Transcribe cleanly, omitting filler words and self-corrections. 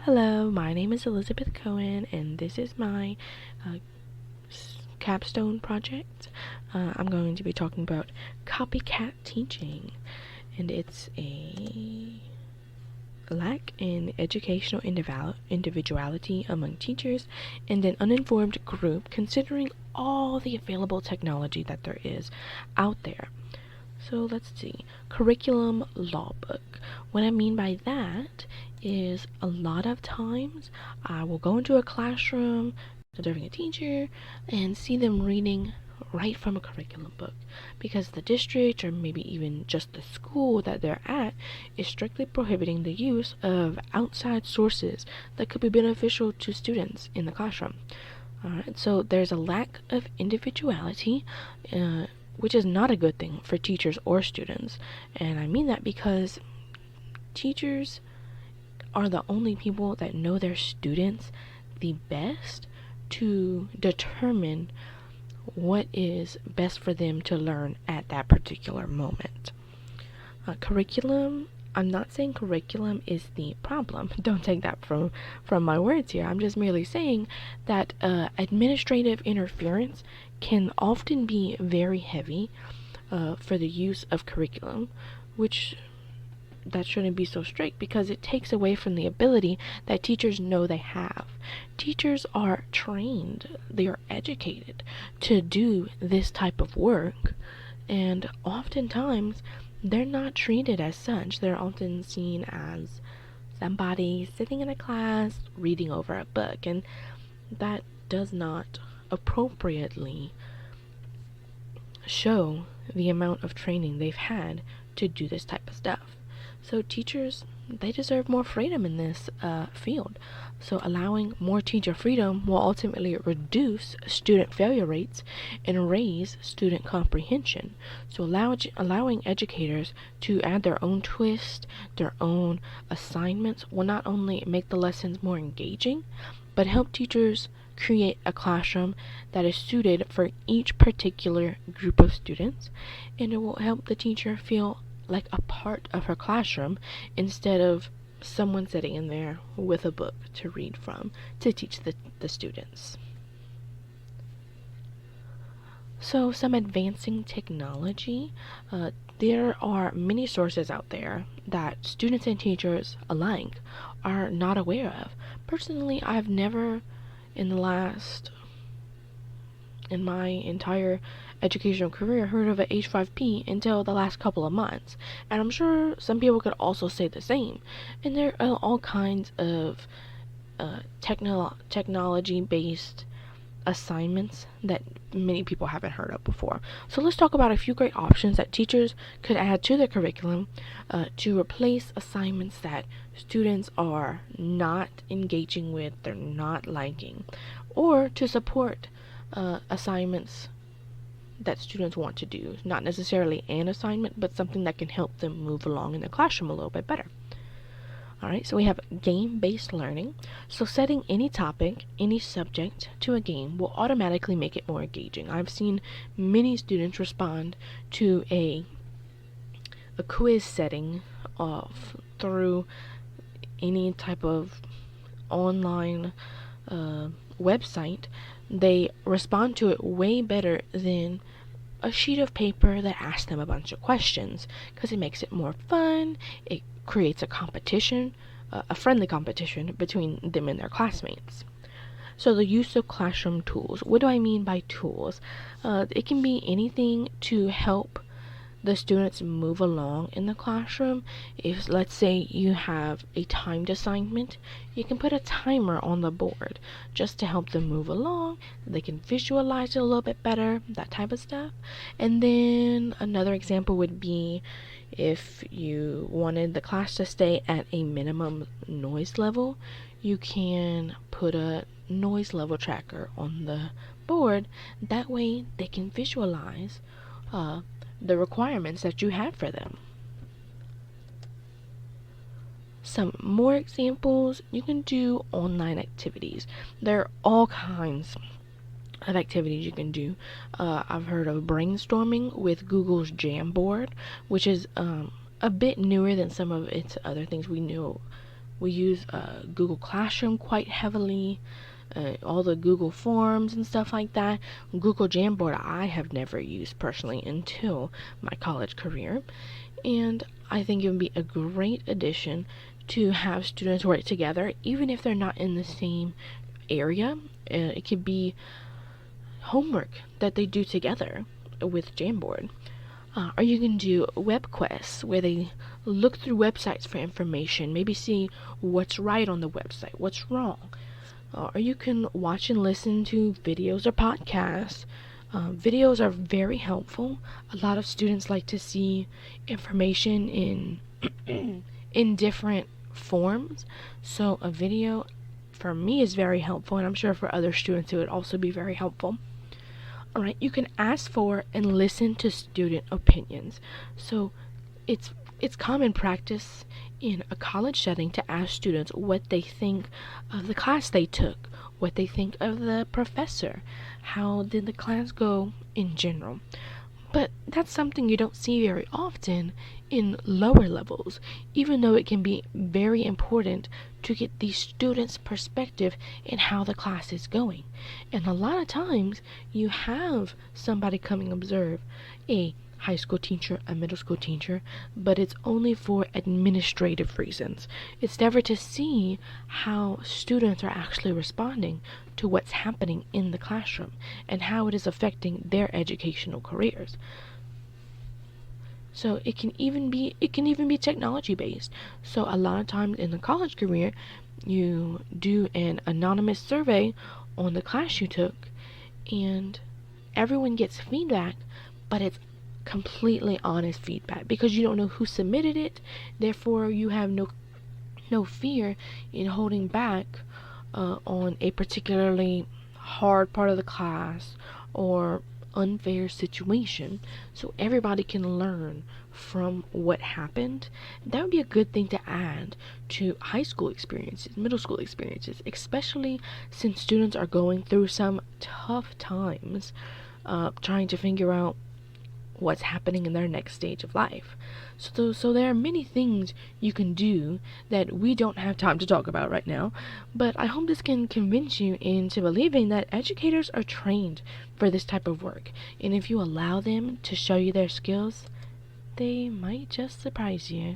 Hello, my name is Elizabeth Cohen, and this is my uh, capstone project. I'm going to be talking about copycat teaching, and it's a lack in educational individuality among teachers and an uninformed group considering all the available technology that there is out there. So let's see. Curriculum law book. What I mean by that is a lot of times I will go into a classroom observing a teacher and see them reading right from a curriculum book because the district or maybe even just the school that they're at is strictly prohibiting the use of outside sources that could be beneficial to students in the classroom. Alright, so there's a lack of individuality, which is not a good thing for teachers or students. And I mean that because teachers are the only people that know their students the best to determine what is best for them to learn at that particular moment. Curriculum, I'm not saying curriculum is the problem. Don't take that from my words here. I'm just merely saying that administrative interference can often be very heavy for the use of curriculum, which that shouldn't be so strict because it takes away from the ability that teachers know they have. Teachers are trained, they are educated to do this type of work, and oftentimes they're not treated as such. They're often seen as somebody sitting in a class reading over a book, and that does not appropriately show the amount of training they've had to do this type of stuff. So teachers, they deserve more freedom in this field. So allowing more teacher freedom will ultimately reduce student failure rates and raise student comprehension. So allowing educators to add their own twist, their own assignments will not only make the lessons more engaging, but help teachers create a classroom that is suited for each particular group of students, and it will help the teacher feel like a part of her classroom instead of someone sitting in there with a book to read from to teach the students. So some advancing technology. There are many sources out there that students and teachers alike are not aware of. Personally, I've never in my entire educational career heard of a H5P until the last couple of months, and I'm sure some people could also say the same. And there are all kinds of technology based assignments that many people haven't heard of before. So let's talk about a few great options that teachers could add to their curriculum to replace assignments that students are not engaging with, they're not liking, or to support assignments that students want to do. Not necessarily an assignment, but something that can help them move along in the classroom a little bit better. Alright, so we have game-based learning. So setting any topic, any subject to a game will automatically make it more engaging. I've seen many students respond to a quiz setting through any type of online website. They respond to it way better than a sheet of paper that asks them a bunch of questions because it makes it more fun. It creates a competition, a friendly competition between them and their classmates. So the use of classroom tools. What do I mean by tools? It can be anything to help the students move along in the classroom. If, let's say, you have a timed assignment, you can put a timer on the board just to help them move along. They can visualize it a little bit better, that type of stuff. And then another example would be if you wanted the class to stay at a minimum noise level, you can put a noise level tracker on the board. That way they can visualize the requirements that you have for them. Some more examples, you can do online activities. There are all kinds of activities you can do. I've heard of brainstorming with Google's Jamboard, which is a bit newer than some of its other things we knew We use Google Classroom quite heavily, all the Google Forms and stuff like that. Google Jamboard I have never used personally until my college career, and I think it would be a great addition to have students work together, even if they're not in the same area. It could be homework that they do together with Jamboard. Or you can do web quests where they look through websites for information, maybe see what's right on the website, what's wrong. Or you can watch and listen to videos or podcasts. Videos are very helpful. A lot of students like to see information in different forms. So a video for me is very helpful, and I'm sure for other students it would also be very helpful. Alright, you can ask for and listen to student opinions. So it's common practice in a college setting to ask students what they think of the class they took, what they think of the professor, how did the class go in general. But that's something you don't see very often in lower levels, even though it can be very important to get the students' perspective in how the class is going. And a lot of times, you have somebody coming observe a high school teacher, a middle school teacher, but it's only for administrative reasons. It's never to see how students are actually responding to what's happening in the classroom and how it is affecting their educational careers. So it can even be technology based. So a lot of times in the college career, you do an anonymous survey on the class you took, and everyone gets feedback, but it's completely honest feedback because you don't know who submitted it. Therefore, you have no fear in holding back on a particularly hard part of the class or unfair situation, so everybody can learn from what happened. That would be a good thing to add to high school experiences, middle school experiences, especially since students are going through some tough times trying to figure out what's happening in their next stage of life. So there are many things you can do that we don't have time to talk about right now, but I hope this can convince you into believing that educators are trained for this type of work, and if you allow them to show you their skills, they might just surprise you.